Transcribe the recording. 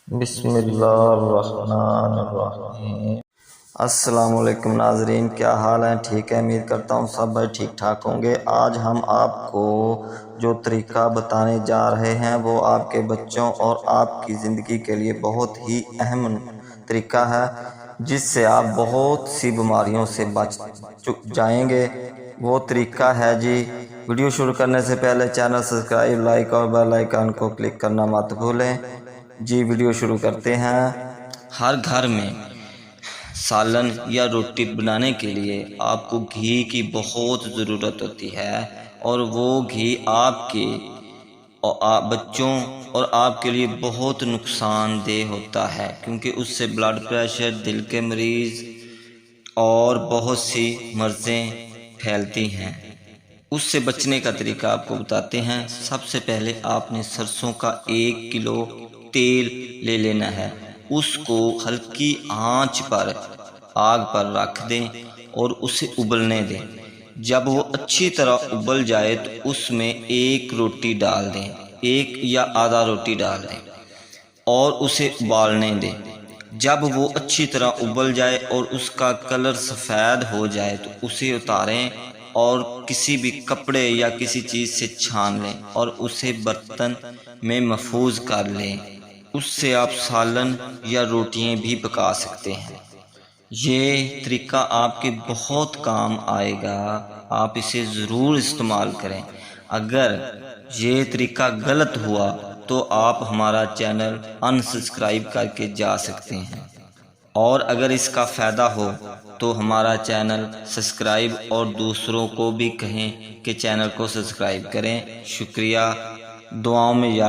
بسم اللہ الرحمن الرحیم۔ السلام علیکم ناظرین، کیا حال ہیں؟ ٹھیک ہے، امید کرتا ہوں سب بھائی ٹھیک ٹھاک ہوں گے۔ آج ہم آپ کو جو طریقہ بتانے جا رہے ہیں وہ آپ کے بچوں اور آپ کی زندگی کے لیے بہت ہی اہم طریقہ ہے، جس سے آپ بہت سی بیماریوں سے بچ جائیں گے۔ وہ طریقہ ہے جی، ویڈیو شروع کرنے سے پہلے چینل سبسکرائب، لائک اور بیل آئیکن کو کلک کرنا مت بھولیں۔ جی ویڈیو شروع کرتے ہیں۔ ہر گھر میں سالن یا روٹی بنانے کے لیے آپ کو گھی کی بہت ضرورت ہوتی ہے، اور وہ گھی آپ کے بچوں اور آپ کے لیے بہت نقصان دہ ہوتا ہے، کیونکہ اس سے بلڈ پریشر، دل کے مریض اور بہت سی مرضیں پھیلتی ہیں۔ اس سے بچنے کا طریقہ آپ کو بتاتے ہیں۔ سب سے پہلے آپ نے سرسوں کا 1 کلو تیل لے لینا ہے، اس کو ہلکی آنچ پر آگ پر رکھ دیں اور اسے ابلنے دیں۔ جب وہ اچھی طرح ابل جائے تو اس میں 1 روٹی ڈال دیں، 1 یا آدھا روٹی ڈال دیں اور اسے ابالنے دیں۔ جب وہ اچھی طرح ابل جائے اور اس کا کلر سفید ہو جائے تو اسے اتاریں اور کسی بھی کپڑے یا کسی چیز سے چھان لیں اور اسے برتن میں محفوظ کر لیں۔ اس سے آپ سالن یا روٹیاں بھی پکا سکتے ہیں۔ یہ طریقہ آپ کے بہت کام آئے گا، آپ اسے ضرور استعمال کریں۔ اگر یہ طریقہ غلط ہوا تو آپ ہمارا چینل انسبسکرائب کر کے جا سکتے ہیں، اور اگر اس کا فائدہ ہو تو ہمارا چینل سبسکرائب اور دوسروں کو بھی کہیں کہ چینل کو سبسکرائب کریں۔ شکریہ، دعاؤں میں یاد